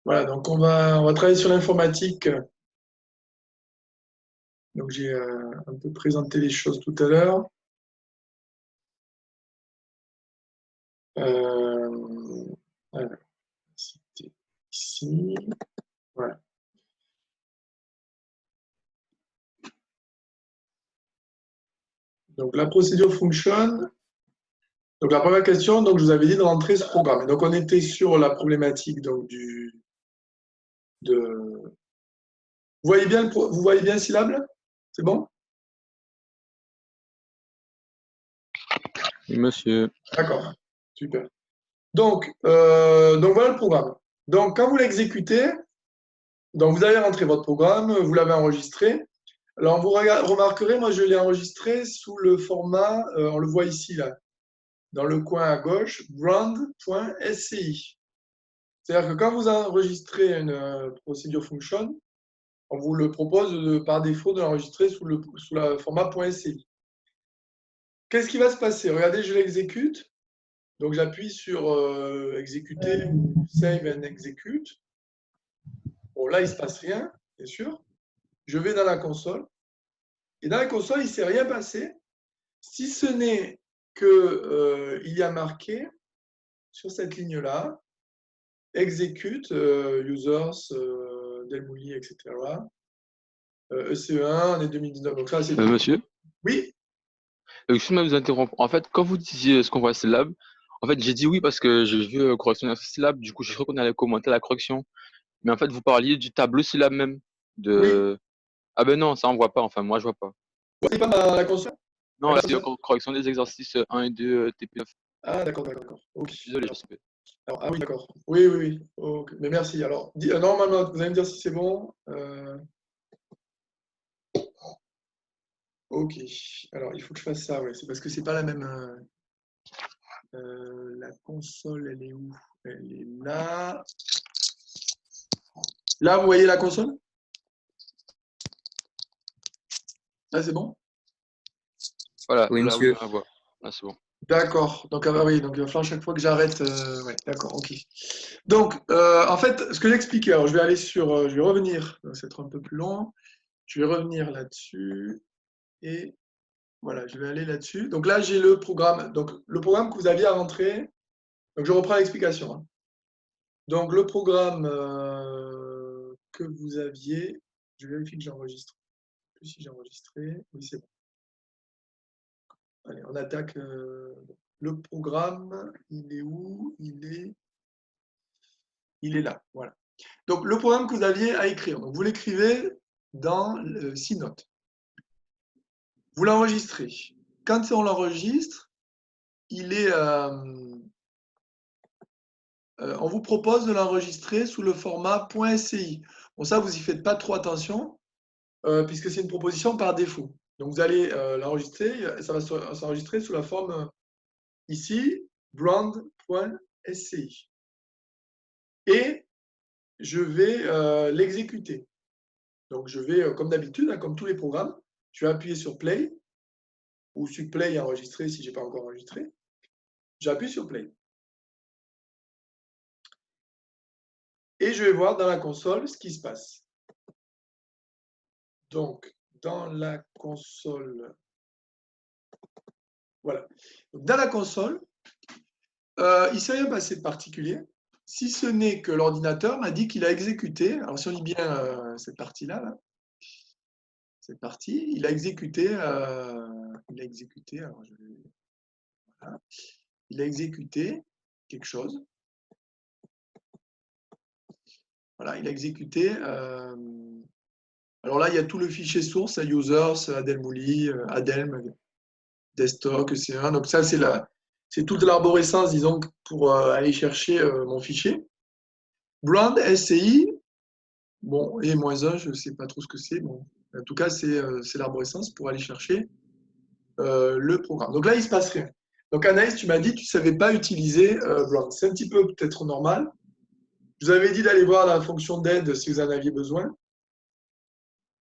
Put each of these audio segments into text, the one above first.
Voilà, donc on va travailler sur l'informatique. Donc j'ai un peu présenté les choses tout à l'heure. Voilà, c'était ici. Voilà. Donc la procédure fonctionne. Donc la première question, donc je vous avais dit de rentrer ce programme. Et donc on était sur la problématique donc de. Vous voyez bien le syllabe? C'est bon? Oui, monsieur. D'accord, super. Donc voilà le programme. Donc quand vous l'exécutez, donc vous allez rentrer votre programme, vous l'avez enregistré. Alors vous remarquerez, moi je l'ai enregistré sous le format, on le voit ici là, dans le coin à gauche, brand.sci. C'est-à-dire que quand vous enregistrez une procédure function, on vous le propose par défaut de l'enregistrer sous le format .sci. Qu'est-ce qui va se passer? Regardez, je l'exécute. Donc j'appuie sur exécuter ou save and execute. Bon, là, il ne se passe rien, bien sûr. Je vais dans la console. Et dans la console, il ne s'est rien passé, si ce n'est qu'il y a marqué sur cette ligne-là, execute, users, Delmouli, etc. ECE1, on est 2019. Donc ça, c'est tout. Monsieur, Oui, excusez-moi de vous interrompre. En fait, quand vous disiez ce qu'on voit syllabe, en fait, j'ai dit oui parce que j'ai vu correctionner ce syllabe. Du coup, je crois qu'on allait commenter la correction. Mais en fait, vous parliez du tableau syllabe même. oui. De... Ah ben non, ça on voit pas. Enfin, moi, je vois pas. Vous voyez pas la console? Non, La là, c'est console? correction des exercices 1 et 2 TP9. Ah, d'accord, d'accord. Ok. Désolé, je sais pas. Alors, ah oui, d'accord. Oui, oui, oui. Ok. Mais merci. Alors, normalement, vous allez me dire si c'est bon. Ok. Alors, il faut que je fasse ça, ouais. C'est parce que c'est pas la même. La console, elle est où? Elle est là. Là, vous voyez la console? Là, c'est bon? Voilà, Oui, là, oui, monsieur. on la voit. Là, c'est bon. D'accord. Donc, ah oui, donc il va falloir chaque fois que j'arrête. Ouais, d'accord, ok. Donc, en fait, ce que j'expliquais, alors je vais aller sur. Je vais revenir. Ça va être un peu plus long. Je vais revenir là-dessus. Et voilà, je vais aller là-dessus. Donc là, j'ai le programme. Donc, le programme que vous aviez à rentrer. Donc, je reprends l'explication, hein. Donc, le programme que vous aviez. Je vérifie que j'enregistre. Si j'ai enregistré. Oui, c'est bon. Allez, on attaque le programme. Il est où? Il est là. Voilà. Donc, le programme que vous aviez à écrire. Donc, vous l'écrivez dans C-Note. Vous l'enregistrez. Quand on l'enregistre, il est, on vous propose de l'enregistrer sous le format .sci. Bon, ça, vous n'y faites pas trop attention, puisque c'est une proposition par défaut. Donc, vous allez l'enregistrer, ça va s'enregistrer sous la forme ici, brand.sci. Et je vais l'exécuter. Donc, je vais, comme d'habitude, hein, comme tous les programmes, je vais appuyer sur Play, ou sur Play et enregistrer si je n'ai pas encore enregistré. J'appuie sur Play. Et je vais voir dans la console ce qui se passe. Donc, dans la console, voilà. Donc, dans la console, il ne s'est rien passé de particulier, si ce n'est que l'ordinateur m'a dit qu'il a exécuté. Alors, si on lit bien cette partie-là, là, cette partie, il a exécuté. Alors voilà, il a exécuté quelque chose. Voilà, il a exécuté. Alors là, il y a tout le fichier source, users, Adelmouli, Adelm, desktop, EC1. Donc ça, c'est toute l'arborescence, disons, pour aller chercher mon fichier. Brand, SCI, bon, et -1, je ne sais pas trop ce que c'est. Bon, en tout cas, c'est l'arborescence pour aller chercher le programme. Donc là, il ne se passe rien. Donc Anaïs, tu m'as dit que tu ne savais pas utiliser Brand. C'est un petit peu peut-être normal. Je vous avais dit d'aller voir la fonction d'aide si vous en aviez besoin.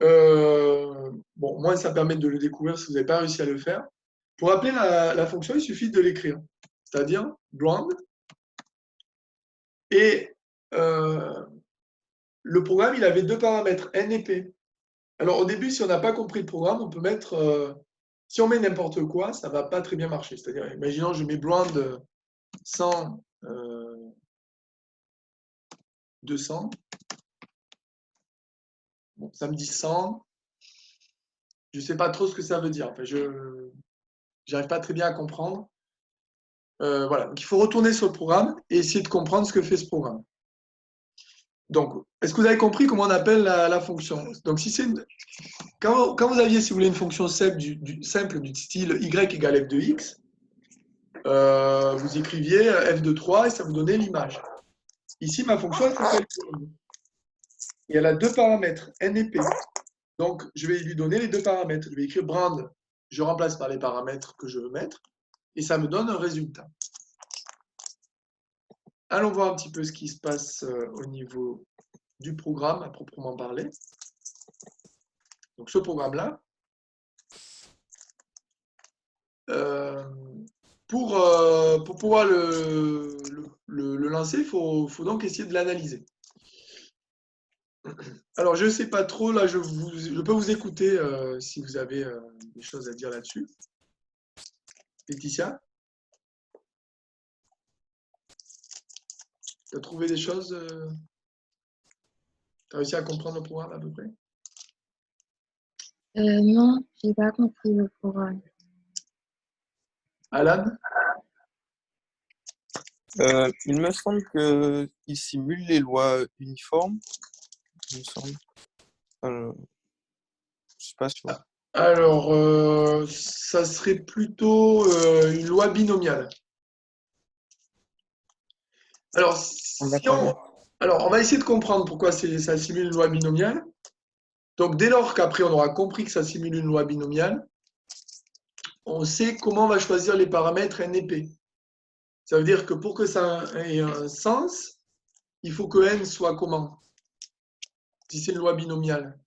Bon, moi, ça permet de le découvrir si vous n'avez pas réussi à le faire. Pour appeler la fonction, il suffit de l'écrire. C'est-à-dire brand et le programme, il avait deux paramètres, N et P. Alors au début, si on n'a pas compris le programme, on peut mettre, si on met n'importe quoi, ça ne va pas très bien marcher. C'est-à-dire, imaginons, je mets blonde 100, 200. Bon, ça me dit 100. Je ne sais pas trop ce que ça veut dire. Enfin, je n'arrive pas très bien à comprendre. Voilà. Donc, il faut retourner sur le programme et essayer de comprendre ce que fait ce programme. Donc, est-ce que vous avez compris comment on appelle la fonction? Donc, si c'est quand vous aviez, si vous voulez, une fonction simple du style y égale f de x, vous écriviez f de 3 et ça vous donnait l'image. Ici, ma fonction, elle s'appelle et elle a deux paramètres, n et p. Donc, je vais lui donner les deux paramètres. Je vais écrire brand, je remplace par les paramètres que je veux mettre, et ça me donne un résultat. Allons voir un petit peu ce qui se passe au niveau du programme à proprement parler. Donc, ce programme-là, pour pouvoir le lancer, il faut donc essayer de l'analyser. Alors, je ne sais pas trop, là, je peux vous écouter si vous avez des choses à dire là-dessus. Laetitia, tu as trouvé des choses tu as réussi à comprendre le programme à peu près? Non, j'ai pas compris le programme. Alan? Il me semble qu'il simule les lois uniformes, il me semble. Je sais pas sûr. Alors, ça serait plutôt une loi binomiale. Alors, on va essayer de comprendre pourquoi ça simule une loi binomiale. Donc, dès lors qu'après on aura compris que ça simule une loi binomiale, on sait comment on va choisir les paramètres n et p. Ça veut dire que pour que ça ait un sens, il faut que n soit comment? Si c'est une loi binomiale.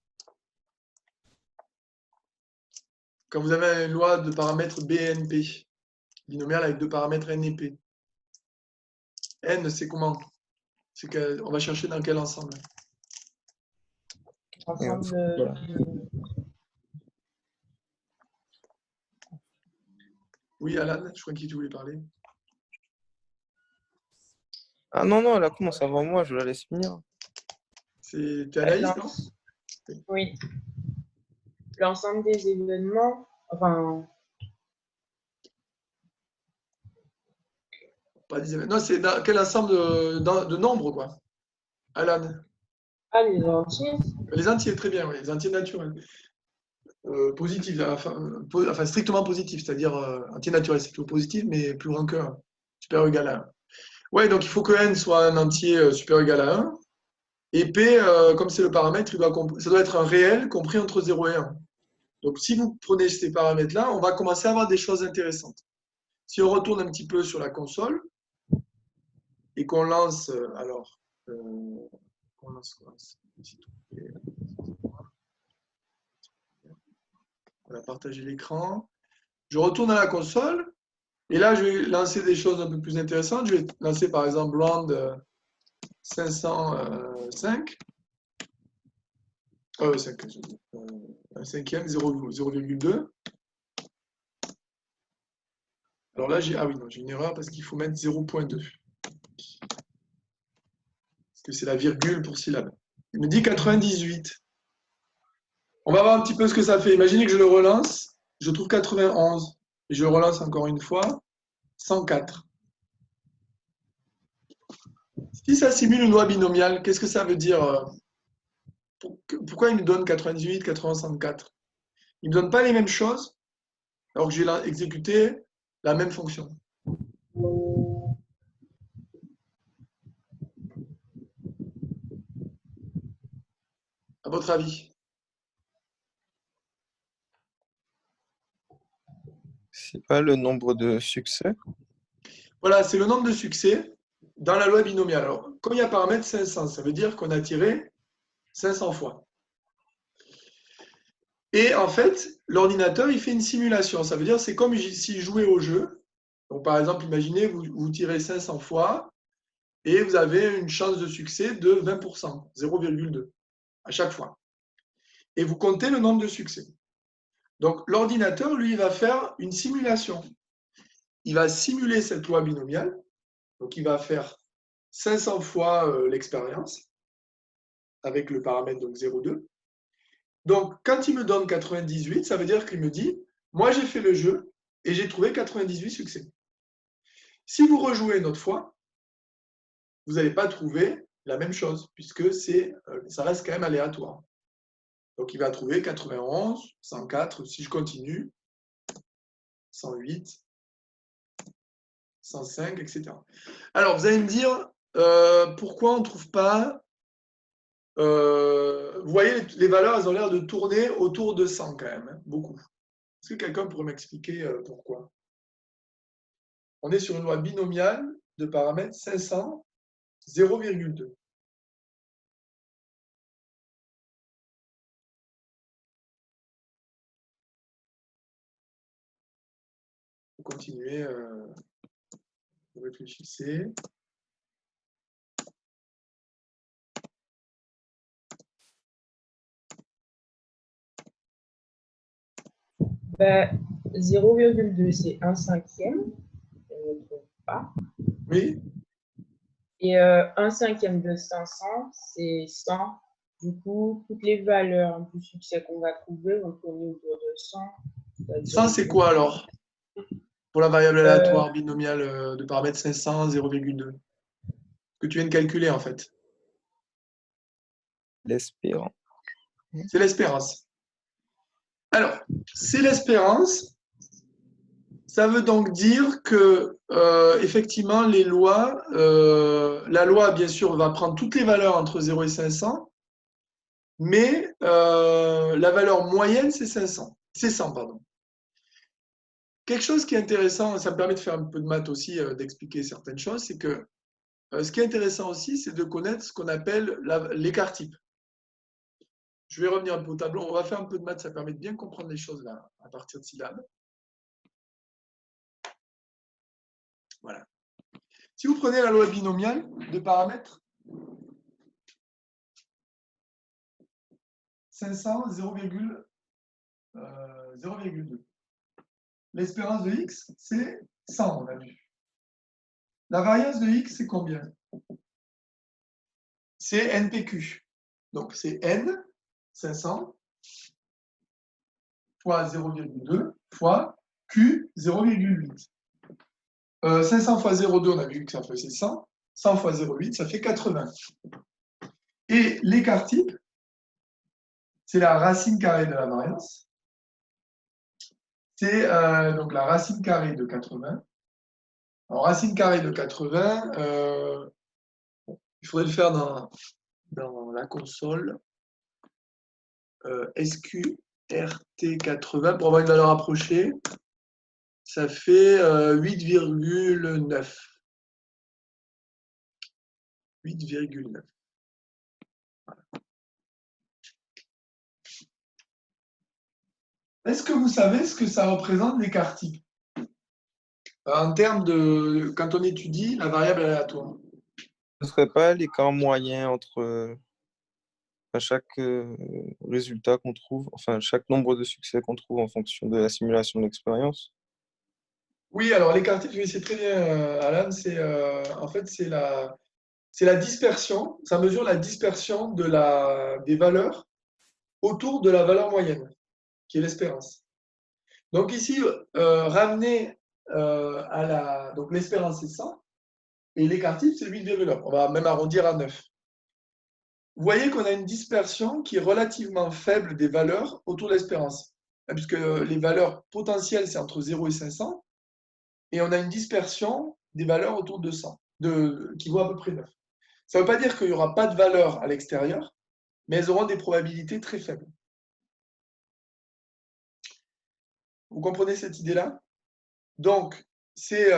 Quand vous avez une loi de paramètres BNP, binomiale avec deux paramètres n et p. N, c'est comment? On va chercher dans quel ensemble? Ensemble. Oui, Alan, je crois que tu voulais parler. Ah non, elle commence avant moi, je la laisse finir. C'est Anaïs, non? Oui. L'ensemble des événements, enfin. Pas des événements. Non, c'est dans quel ensemble de nombres, quoi? Alan? Ah, les entiers. Les entiers, très bien, oui, les entiers naturels. Positifs, enfin strictement positifs, c'est-à-dire entier naturel, c'est toujours positif, mais plus grand que 1, supérieur ou égal à 1. Ouais, donc il faut que n soit un entier supérieur ou égal à 1. Et p, comme c'est le paramètre, ça doit être un réel compris entre 0 et 1. Donc si vous prenez ces paramètres-là, on va commencer à avoir des choses intéressantes. Si on retourne un petit peu sur la console et qu'on lance, on a partagé l'écran. Je retourne à la console et là, je vais lancer des choses un peu plus intéressantes. Je vais lancer par exemple round 505. Un cinquième, 0,2. Alors là, j'ai une erreur parce qu'il faut mettre 0,2. Parce que c'est la virgule pour syllabe. Il me dit 98. On va voir un petit peu ce que ça fait. Imaginez que je le relance. Je trouve 91. Et je le relance encore une fois. 104. Si ça simule une loi binomiale, qu'est-ce que ça veut dire? Pourquoi il me donne 98, 80, 104? Il ne me donne pas les mêmes choses alors que j'ai exécuté la même fonction. À votre avis? C'est pas le nombre de succès? Voilà, c'est le nombre de succès dans la loi binomiale. Alors, comme il y a paramètre 500, ça veut dire qu'on a tiré 500 fois. Et en fait, l'ordinateur, il fait une simulation. Ça veut dire c'est comme s'il jouait au jeu. Donc, par exemple, imaginez, vous tirez 500 fois et vous avez une chance de succès de 20%, 0,2 à chaque fois. Et vous comptez le nombre de succès. Donc, l'ordinateur, lui, va faire une simulation. Il va simuler cette loi binomiale. Donc, il va faire 500 fois l'expérience avec le paramètre 0,2. Donc, quand il me donne 98, ça veut dire qu'il me dit, moi, j'ai fait le jeu et j'ai trouvé 98 succès. Si vous rejouez une autre fois, vous n'allez pas trouver la même chose, puisque ça reste quand même aléatoire. Donc, il va trouver 91, 104, si je continue, 108, 105, etc. Alors, vous allez me dire, pourquoi on ne trouve pas... vous voyez, les valeurs, elles ont l'air de tourner autour de 100 quand même, hein, beaucoup. Est-ce que quelqu'un pourrait m'expliquer pourquoi? On est sur une loi binomiale de paramètres 500, 0,2. Vous continuez, vous réfléchissez. Ben, 0,2, c'est 1/5. Je ne trouve pas. Oui, Et 1/5 de 500, c'est 100. Du coup, toutes les valeurs du succès qu'on va trouver vont tourner autour de 100. 100 c'est quoi alors? Pour la variable Euh, aléatoire binomiale de paramètre 500, 0,2. Que tu viens de calculer en fait. L'espérance. C'est l'espérance. Alors, c'est l'espérance. Ça veut donc dire que, effectivement, les lois, la loi, bien sûr, va prendre toutes les valeurs entre 0 et 500, mais la valeur moyenne, c'est 500. C'est 100, pardon. Quelque chose qui est intéressant, ça me permet de faire un peu de maths aussi, d'expliquer certaines choses, c'est que ce qui est intéressant aussi, c'est de connaître ce qu'on appelle l'écart type. Je vais revenir un peu au tableau. On va faire un peu de maths, ça permet de bien comprendre les choses là, à partir de syllabes. Voilà. Si vous prenez la loi binomiale de paramètres 500, 0,2. L'espérance de x, c'est 100, on a vu. La variance de x, c'est combien? C'est NPQ. Donc, c'est N, 500, fois 0,2, fois Q, 0,8. 500 fois 0,2, on a vu que ça faisait 100. 100 fois 0,8, ça fait 80. Et l'écart type, c'est la racine carrée de la variance. C'est donc la racine carrée de 80. Alors, racine carrée de 80, il faudrait le faire dans la console. SQRT80 pour avoir une valeur approchée. Ça fait 8,9. 8,9. Voilà. Est-ce que vous savez ce que ça représente l'écart type en termes de quand on étudie la variable aléatoire? Ce ne serait pas l'écart moyen entre chaque résultat qu'on trouve, enfin chaque nombre de succès qu'on trouve en fonction de la simulation de l'expérience? Oui, alors l'écart type, c'est très bien, Alan. En fait, c'est la dispersion. Ça mesure la dispersion des valeurs autour de la valeur moyenne, qui est l'espérance. Donc ici, ramener donc l'espérance, c'est 100, et l'écart type, c'est 8,9. On va même arrondir à 9. Vous voyez qu'on a une dispersion qui est relativement faible des valeurs autour de l'espérance, puisque les valeurs potentielles, c'est entre 0 et 500, et on a une dispersion des valeurs autour de 100, qui vaut à peu près 9. Ça ne veut pas dire qu'il n'y aura pas de valeur à l'extérieur, mais elles auront des probabilités très faibles. Vous comprenez cette idée-là? Donc, c'est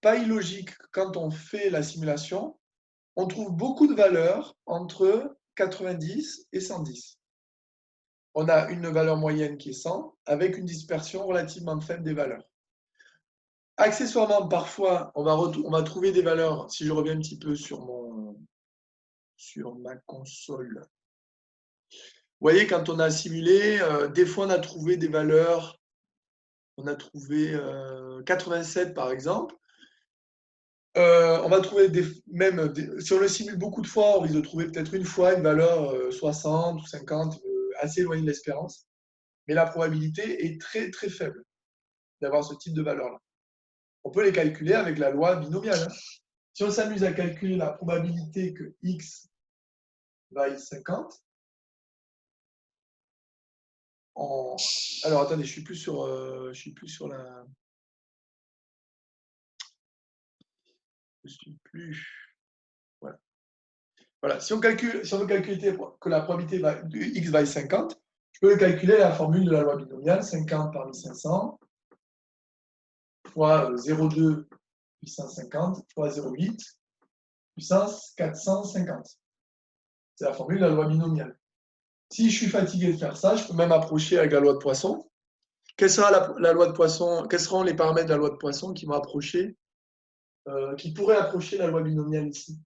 pas illogique quand on fait la simulation, on trouve beaucoup de valeurs entre 90 et 110. On a une valeur moyenne qui est 100 avec une dispersion relativement faible des valeurs. accessoirement, parfois, on va trouver des valeurs, si je reviens un petit peu sur ma console. Vous voyez, quand on a simulé, des fois, on a trouvé des valeurs, on a trouvé 87 par exemple. On va trouver si on le simule beaucoup de fois, on risque de trouver peut-être une fois une valeur 60 ou 50, assez éloignée de l'espérance. Mais la probabilité est très très faible d'avoir ce type de valeur-là. On peut les calculer avec la loi binomiale. Hein. Si on s'amuse à calculer la probabilité que x vaille 50, alors attendez, je suis plus sur la. Je suis plus. Voilà. Voilà. Si on veut calculer que la probabilité de x vaille 50, je peux le calculer à la formule de la loi binomiale, 50 par 1500 fois 0,2 puissance 50 fois 0,8 puissance 450. C'est la formule de la loi binomiale. Si je suis fatigué de faire ça, je peux même approcher avec la loi de Poisson. Quelle sera la loi de Poisson? Quels seront les paramètres de la loi de Poisson qui pourraient approcher la loi binomiale ici?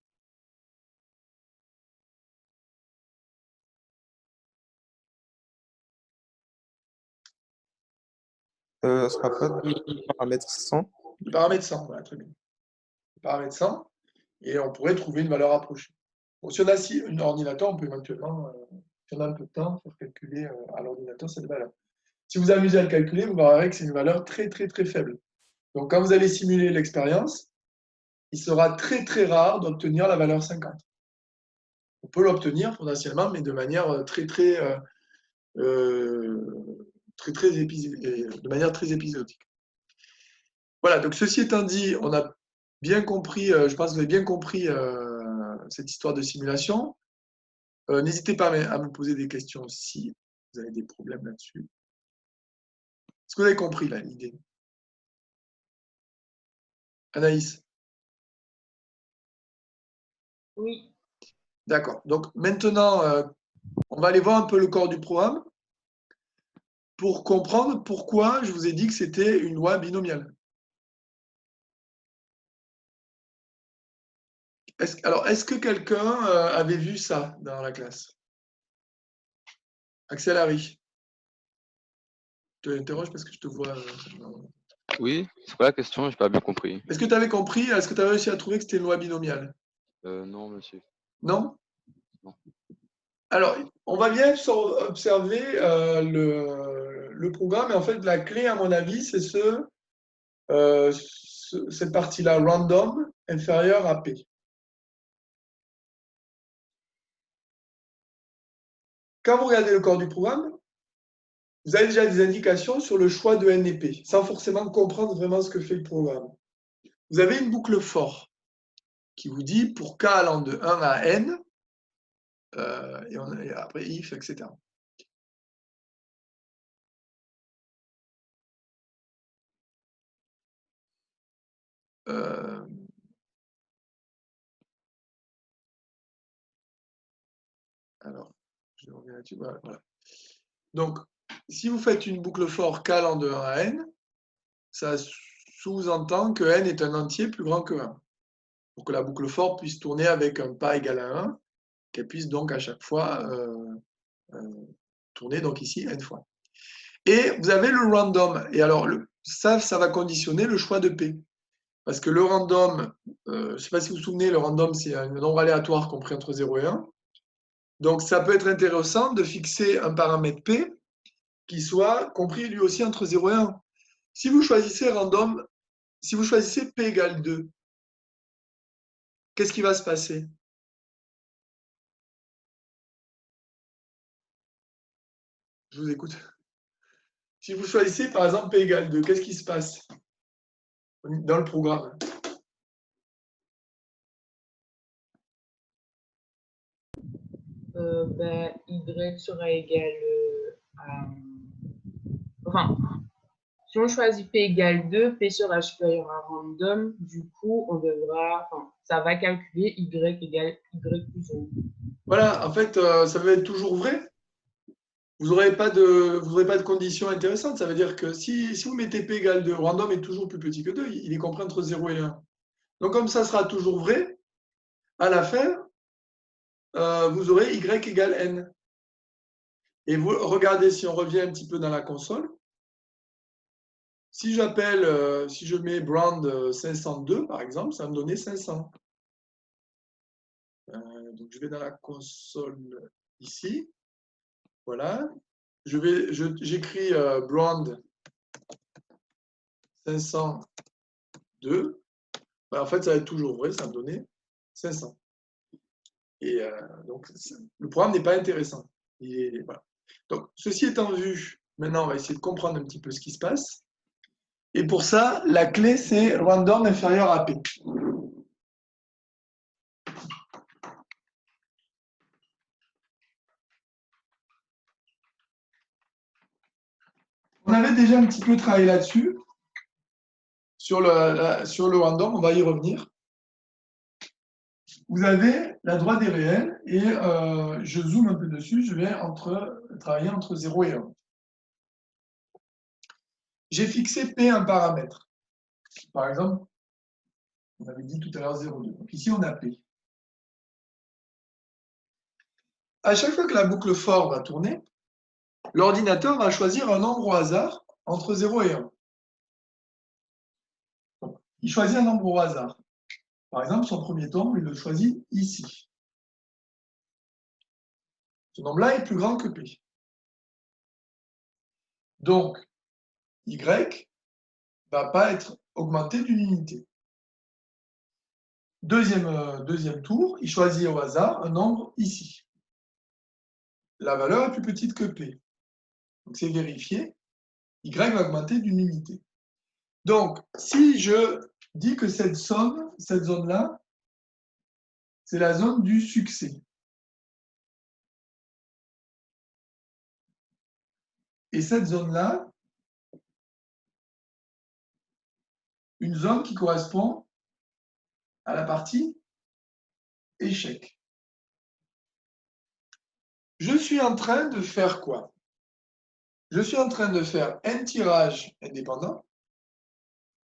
Ce ne sera pas du paramètre 100. Le paramètre 100, voilà, très bien. Le paramètre 100, et on pourrait trouver une valeur approchée. Bon, si on a un ordinateur, on peut éventuellement, si on a un peu de temps, faire calculer à l'ordinateur cette valeur. Si vous amusez à le calculer, vous verrez que c'est une valeur très, très, très faible. Donc, quand vous allez simuler l'expérience, il sera très, très rare d'obtenir la valeur 50. On peut l'obtenir potentiellement, mais de manière très, très, de manière très épisodique. Voilà, donc ceci étant dit, on a bien compris, je pense que vous avez bien compris cette histoire de simulation. N'hésitez pas à me poser des questions si vous avez des problèmes là-dessus. Est-ce que vous avez compris l'idée? Anaïs? Oui. D'accord. Donc maintenant, on va aller voir un peu le corps du programme pour comprendre pourquoi je vous ai dit que c'était une loi binomiale. Est-ce que quelqu'un avait vu ça dans la classe? Axel Harry. Je t'interroge parce que je te vois. Oui, c'est quoi la question? J'ai pas bien compris. Est-ce que tu avais compris? Est-ce que tu avais réussi à trouver que c'était une loi binomiale? Non, monsieur. Non? Non. Alors, on va bien observer le programme. Et en fait, la clé, à mon avis, c'est cette partie-là, random, inférieur à P. Quand vous regardez le corps du programme, vous avez déjà des indications sur le choix de N et P, sans forcément comprendre vraiment ce que fait le programme. Vous avez une boucle for qui vous dit pour K allant de 1 à N, et après if, etc. Alors, je reviens là-dessus. Voilà. Donc, si vous faites une boucle for K allant de 1 à N, ça sous-entend que N est un entier plus grand que 1. Pour que la boucle for puisse tourner avec un pas égal à 1, qu'elle puisse donc à chaque fois tourner, donc ici, N fois. Et vous avez le random. Et alors, ça va conditionner le choix de P. Parce que le random, je ne sais pas si vous vous souvenez, le random, c'est un nombre aléatoire compris entre 0 et 1. Donc, ça peut être intéressant de fixer un paramètre P qui soit compris lui aussi entre 0 et 1. Si vous choisissez random, si vous choisissez P égale 2, qu'est-ce qui va se passer? Je vous écoute. Si vous choisissez par exemple P égale 2, qu'est-ce qui se passe dans le programme? Y sera égal à... Enfin, si on choisit P égale 2, P sera supérieur à random. Du coup, ça va calculer Y égale Y plus 1. Voilà, en fait, ça va être toujours vrai. vous n'aurez pas de conditions intéressantes. Ça veut dire que si vous mettez P égale 2, random est toujours plus petit que 2, il est compris entre 0 et 1. Donc comme ça sera toujours vrai, à la fin, vous aurez Y égale N. Et vous regardez, si on revient un petit peu dans la console, si je mets brand 502 par exemple, ça va me donner 500. Donc je vais dans la console ici, voilà. J'écris brand 502. Ben, en fait, ça va être toujours vrai, ça va me donner 500. Et donc le programme n'est pas intéressant. Voilà. Donc ceci étant vu, maintenant on va essayer de comprendre un petit peu ce qui se passe. Et pour ça, la clé, c'est random inférieur à P. On avait déjà un petit peu travaillé là-dessus, sur le random, on va y revenir. Vous avez la droite des réels, et je zoome un peu dessus, je vais travailler entre 0 et 1. J'ai fixé P un paramètre. Par exemple, on avait dit tout à l'heure 0,2. Donc ici, on a P. À chaque fois que la boucle for va tourner, l'ordinateur va choisir un nombre au hasard entre 0 et 1. Donc, il choisit un nombre au hasard. Par exemple, son premier nombre, il le choisit ici. Ce nombre-là est plus grand que P. Donc, Y ne va pas être augmenté d'une unité. Deuxième tour, il choisit au hasard un nombre ici. La valeur est plus petite que P. Donc, c'est vérifié. Y va augmenter d'une unité. Donc, si je dis que cette zone-là, c'est la zone du succès. Et cette zone-là, une zone qui correspond à la partie échec. Je suis en train de faire quoi? Je suis en train de faire un tirage indépendant.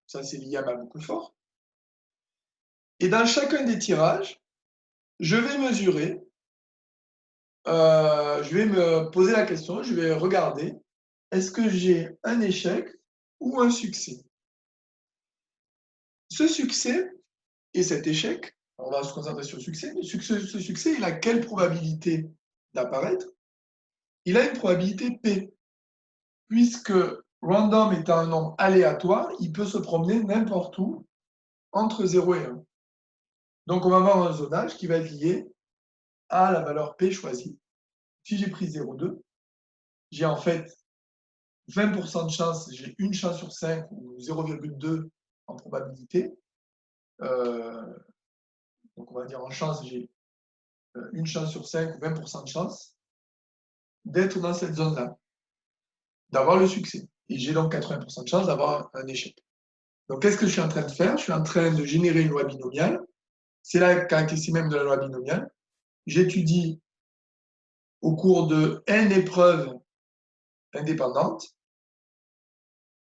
Ça, c'est lié à ma boucle for. Et dans chacun des tirages, je vais mesurer, je vais me poser la question, je vais regarder, est-ce que j'ai un échec ou un succès? Ce succès et cet échec, on va se concentrer sur le succès, mais ce succès, il a quelle probabilité d'apparaître? Il a une probabilité P, puisque random étant un nombre aléatoire, il peut se promener n'importe où entre 0 et 1. Donc on va avoir un zonage qui va être lié à la valeur P choisie. Si j'ai pris 0,2, j'ai en fait 20% de chance, j'ai une chance sur 5 ou 0,2 en probabilité. Donc on va dire en chance, j'ai une chance sur 5 ou 20% de chance d'être dans cette zone-là, d'avoir le succès. Et j'ai donc 80% de chance d'avoir un échec. Donc qu'est-ce que je suis en train de faire? Je suis en train de générer une loi binomiale. C'est la caractéristique même de la loi binomiale. J'étudie au cours de n épreuves indépendantes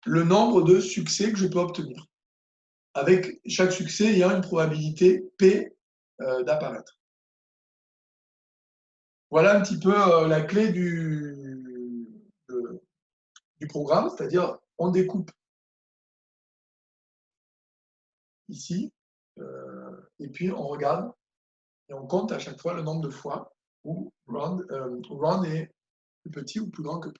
le nombre de succès que je peux obtenir, avec chaque succès ayant une probabilité P d'apparaître. Voilà un petit peu la clé du programme, c'est-à-dire on découpe ici, et puis on regarde et on compte à chaque fois le nombre de fois où round est plus petit ou plus grand que P.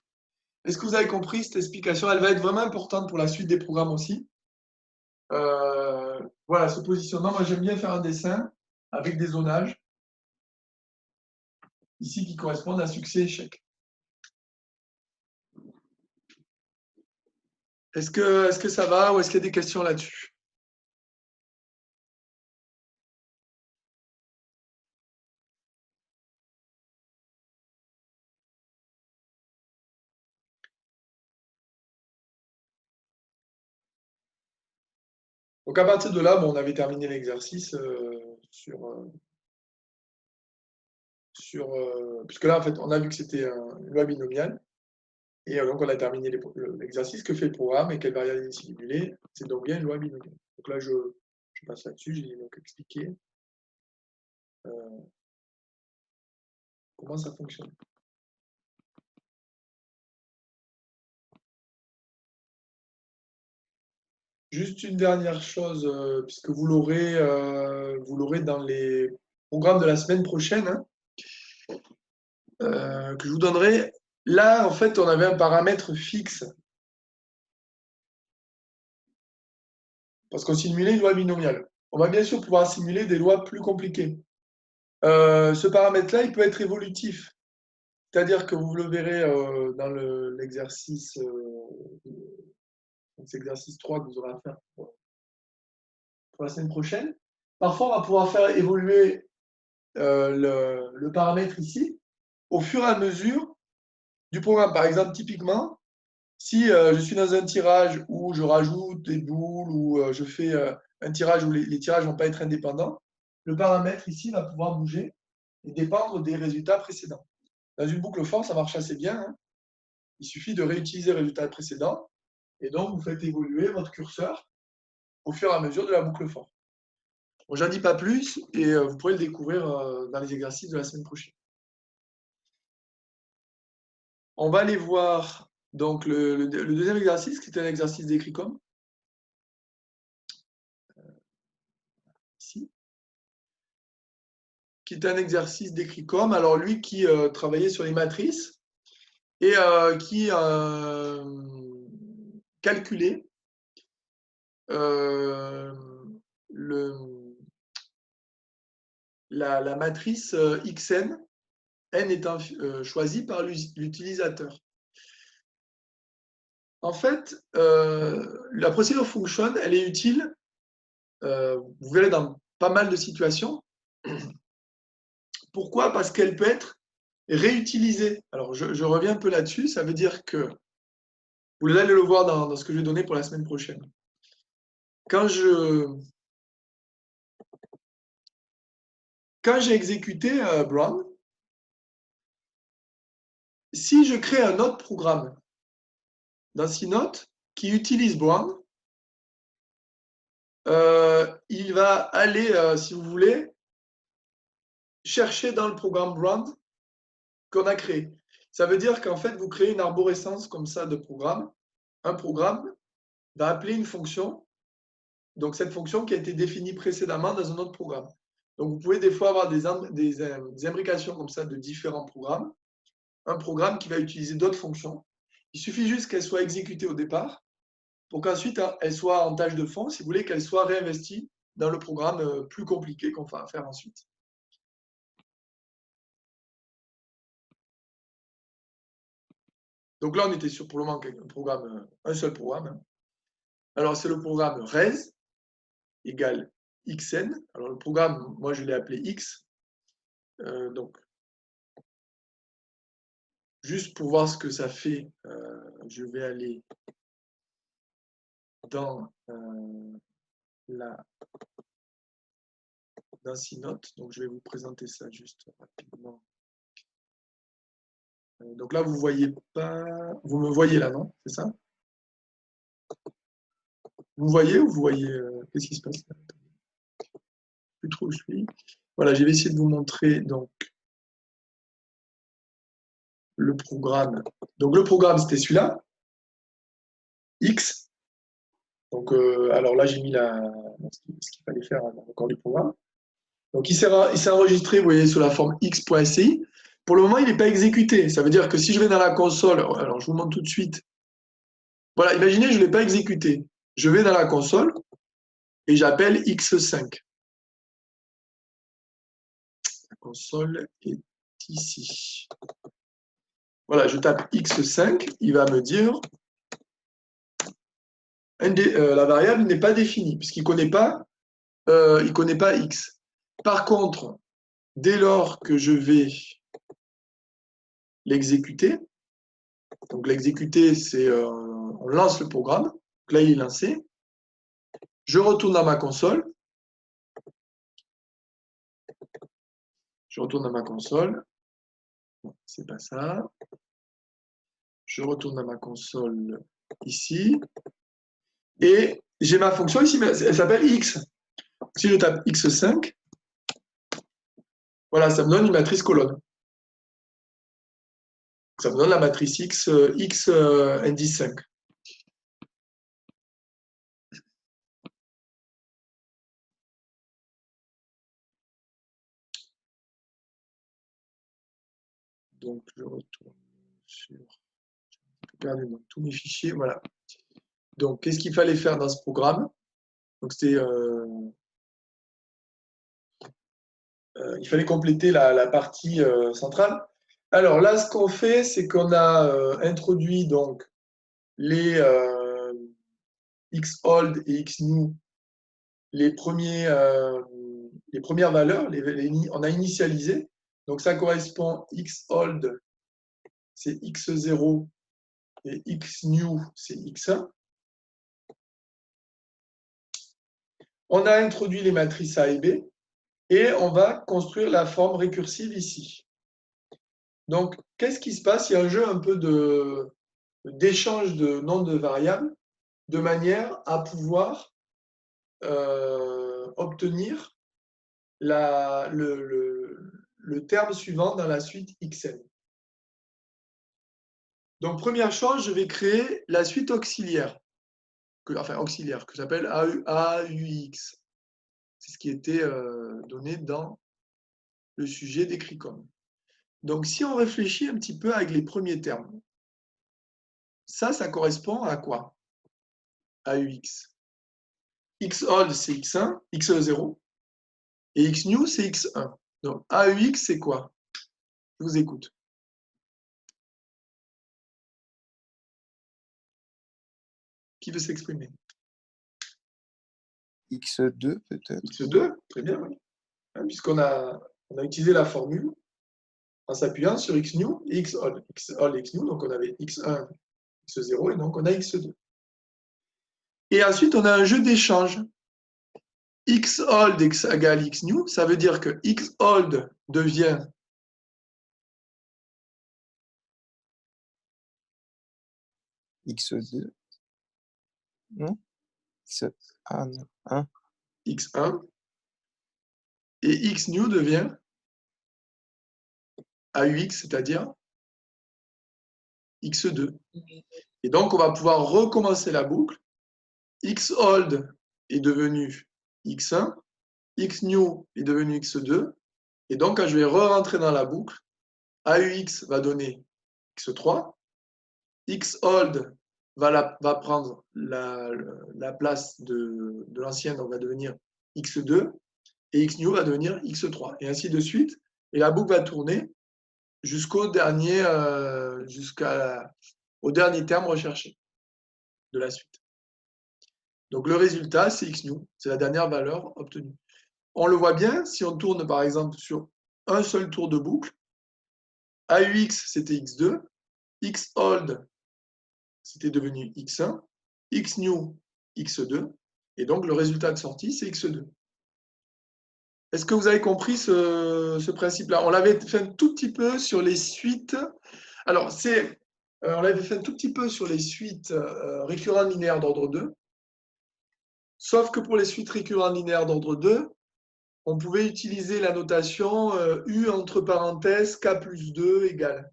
Est-ce que vous avez compris cette explication? Elle va être vraiment importante pour la suite des programmes aussi. Voilà, ce positionnement, moi j'aime bien faire un dessin avec des zonages, ici qui correspondent à succès-échec. Est-ce que ça va ou est-ce qu'il y a des questions là-dessus? Donc à partir de là, bon, on avait terminé l'exercice sur puisque là, en fait, on a vu que c'était une loi binomiale. Et donc, on a terminé l'exercice. Que fait le programme et quelle variable est simulée? C'est donc bien une loi binomiale. Donc là, je passe là-dessus. J'ai donc expliqué comment ça fonctionne. Juste une dernière chose, puisque vous l'aurez dans les programmes de la semaine prochaine, hein, que je vous donnerai. Là, en fait, on avait un paramètre fixe. Parce qu'on simulait une loi binomiale. On va bien sûr pouvoir simuler des lois plus compliquées. Ce paramètre-là, il peut être évolutif. C'est-à-dire que vous le verrez dans l'exercice 3 que vous aurez à faire pour la semaine prochaine. Parfois, on va pouvoir faire évoluer le paramètre ici au fur et à mesure du programme. Par exemple, typiquement, si je suis dans un tirage où je rajoute des boules ou je fais un tirage où les tirages ne vont pas être indépendants, le paramètre ici va pouvoir bouger et dépendre des résultats précédents. Dans une boucle for, ça marche assez bien. Hein. Il suffit de réutiliser le résultat précédent et donc vous faites évoluer votre curseur au fur et à mesure de la boucle for. Bon, j'en dis pas plus et vous pourrez le découvrir dans les exercices de la semaine prochaine. On va aller voir donc le deuxième exercice qui était un exercice décrit comme ici, qui est un exercice décrit comme, alors lui qui travaillait sur les matrices et qui calculait la matrice xn, n étant choisie par l'utilisateur. En fait, la procédure function, elle est utile, vous verrez dans pas mal de situations. Pourquoi? Parce qu'elle peut être réutilisée. Alors, je reviens un peu là-dessus, ça veut dire que, vous allez le voir dans ce que je vais donner pour la semaine prochaine. Quand j'ai exécuté Brown, si je crée un autre programme dans C-Note qui utilise Brown, il va aller, si vous voulez, chercher dans le programme Brown qu'on a créé. Ça veut dire qu'en fait, vous créez une arborescence comme ça de programme. Un programme va appeler une fonction, donc cette fonction qui a été définie précédemment dans un autre programme. Donc, vous pouvez des fois avoir des imbrications comme ça de différents programmes. Un programme qui va utiliser d'autres fonctions. Il suffit juste qu'elle soit exécutée au départ pour qu'ensuite elle soit en tâche de fond, si vous voulez, qu'elle soit réinvestie dans le programme plus compliqué qu'on va faire ensuite. Donc là, on était sur pour le moment un seul programme. Alors, c'est le programme res égale xn. Alors, le programme, moi, je l'ai appelé x. Donc, juste pour voir ce que ça fait, je vais aller dans C-Note. Donc, je vais vous présenter ça juste rapidement. Donc là, vous voyez pas. Vous me voyez là, non? C'est ça? Vous voyez ou vous voyez qu'est-ce qui se passe là? Plus trop où je suis. Voilà, je vais essayer de vous montrer donc le programme. Donc le programme, c'était celui-là, X. Donc alors là, j'ai mis ce qu'il fallait faire dans le corps du programme. Donc il s'est enregistré, vous voyez, sous la forme x.sci. Pour le moment, il n'est pas exécuté. Ça veut dire que si je vais dans la console, alors je vous montre tout de suite. Voilà, imaginez, je ne l'ai pas exécuté. Je vais dans la console et j'appelle x5. La console est ici. Voilà, je tape x5, il va me dire la variable n'est pas définie puisqu'il ne connaît pas x. Par contre, dès lors que je vais l'exécuter, donc l'exécuter, c'est on lance le programme, donc là il est lancé, je retourne dans ma console, Je retourne à ma console. Non, c'est pas ça. Je retourne à ma console ici. Et j'ai ma fonction ici, mais elle s'appelle x. Si je tape x5, voilà, ça me donne une matrice colonne. Ça me donne la matrice x, x indice 5. Donc, je retourne sur... J'ai perdu tous mes fichiers, voilà. Donc, qu'est-ce qu'il fallait faire dans ce programme? Donc, c'était... il fallait compléter la partie centrale. Alors là, ce qu'on fait, c'est qu'on a introduit donc les xOld et xNew, les premières valeurs, on a initialisé. Donc ça correspond xOld, c'est x0 et xNew, c'est x1. On a introduit les matrices A et B et on va construire la forme récursive ici. Donc, qu'est-ce qui se passe? Il y a un jeu un peu d'échange de noms de variables de manière à pouvoir obtenir le terme suivant dans la suite xn. Donc, première chose, je vais créer la suite auxiliaire, que j'appelle AUX. C'est ce qui était donné dans le sujet décrit comme. Donc, si on réfléchit un petit peu avec les premiers termes, ça correspond à quoi? AUX. XOld, c'est X1, X0, et XNew, c'est X1. Donc, AUX, c'est quoi? Je vous écoute. Qui veut s'exprimer? X2 peut-être. X2, très bien, oui. Puisqu'on a utilisé la formule en s'appuyant sur XNew et XOld. XOld et XNew, donc on avait X1, X0, et donc on a X2. Et ensuite, on a un jeu d'échange. XOld égale XNew, ça veut dire que XOld devient X2. Non? Ah non. 1. X1 et XNew devient AUX, c'est-à-dire X2. Et donc, on va pouvoir recommencer la boucle. XOld est devenu X1, XNew est devenu X2. Et donc, quand je vais re-rentrer dans la boucle, AUX va donner X3, XOld va prendre la place de l'ancienne, donc va devenir X2, et XNew va devenir X3, et ainsi de suite. Et la boucle va tourner jusqu'au dernier terme recherché de la suite. Donc le résultat, c'est XNew, c'est la dernière valeur obtenue. On le voit bien, si on tourne par exemple sur un seul tour de boucle, AUX c'était X2, XOld c'était devenu X1, XNew X2, et donc le résultat de sortie c'est X2. Est-ce que vous avez compris ce principe-là? On l'avait fait un tout petit peu sur les suites. Alors, on l'avait fait un tout petit peu sur les suites récurrentes linéaires d'ordre 2. Sauf que pour les suites récurrentes linéaires d'ordre 2, on pouvait utiliser la notation U entre parenthèses K plus 2 égale.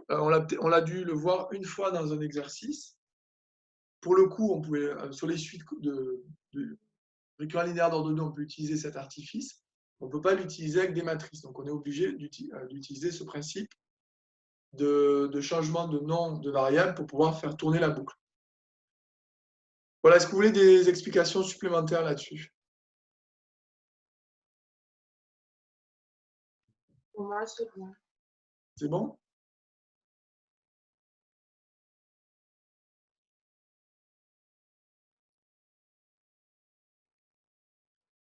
On a dû le voir une fois dans un exercice. Pour le coup, on pouvait, sur les suites de récurrents linéaires d'ordre 2, on peut utiliser cet artifice. On ne peut pas l'utiliser avec des matrices. Donc, on est obligé d'utiliser ce principe de changement de nom de variable pour pouvoir faire tourner la boucle. Voilà, est-ce que vous voulez des explications supplémentaires là-dessus? Pour moi, c'est bon. C'est bon?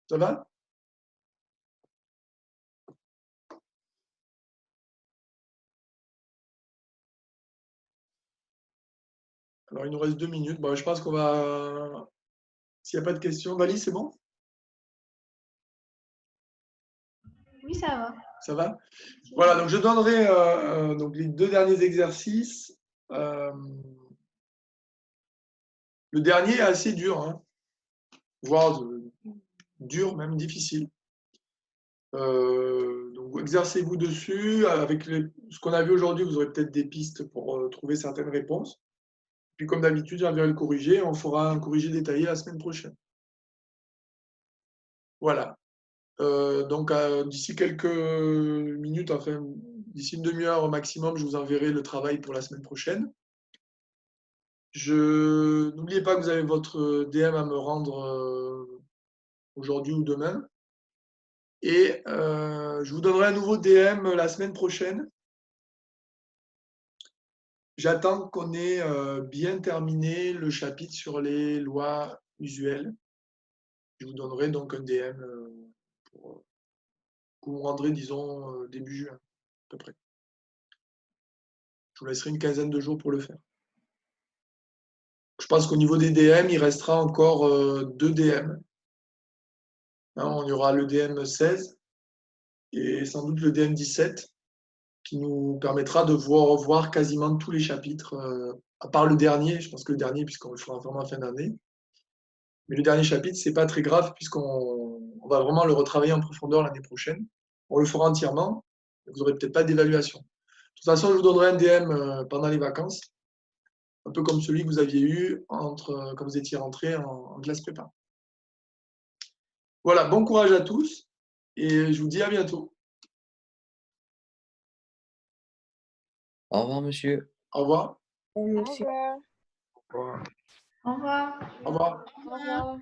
Ça va? Alors, il nous reste 2 minutes. Bon, je pense qu'on va... S'il n'y a pas de questions, Valie, c'est bon? Oui, Oui, ça va. Ça va? Voilà, donc je donnerai donc les 2 derniers exercices. Le dernier est assez dur, hein, voire dur, même difficile. Donc exercez-vous dessus. Avec ce qu'on a vu aujourd'hui, vous aurez peut-être des pistes pour trouver certaines réponses. Puis comme d'habitude, j'enverrai le corrigé. On fera un corrigé détaillé la semaine prochaine. Voilà. Donc d'ici quelques minutes, enfin d'ici une demi-heure au maximum, je vous enverrai le travail pour la semaine prochaine. N'oubliez pas que vous avez votre DM à me rendre aujourd'hui ou demain. Et je vous donnerai un nouveau DM la semaine prochaine. J'attends qu'on ait bien terminé le chapitre sur les lois usuelles. Je vous donnerai donc un DM pour que vous rendrez, disons, début juin, à peu près. Je vous laisserai une quinzaine de jours pour le faire. Je pense qu'au niveau des DM, il restera encore 2 DM. Hein, il y aura le DM 16 et sans doute le DM 17 qui nous permettra de revoir quasiment tous les chapitres, à part le dernier. Je pense que le dernier, puisqu'on le fera vraiment en fin d'année. Mais le dernier chapitre, c'est pas très grave puisqu'on va vraiment le retravailler en profondeur l'année prochaine. On le fera entièrement. Vous n'aurez peut-être pas d'évaluation. De toute façon, je vous donnerai un DM pendant les vacances, un peu comme celui que vous aviez eu quand vous étiez rentré en classe prépa. Voilà, bon courage à tous et je vous dis à bientôt. Au revoir, monsieur. Au revoir. Au revoir. Au revoir. Au revoir.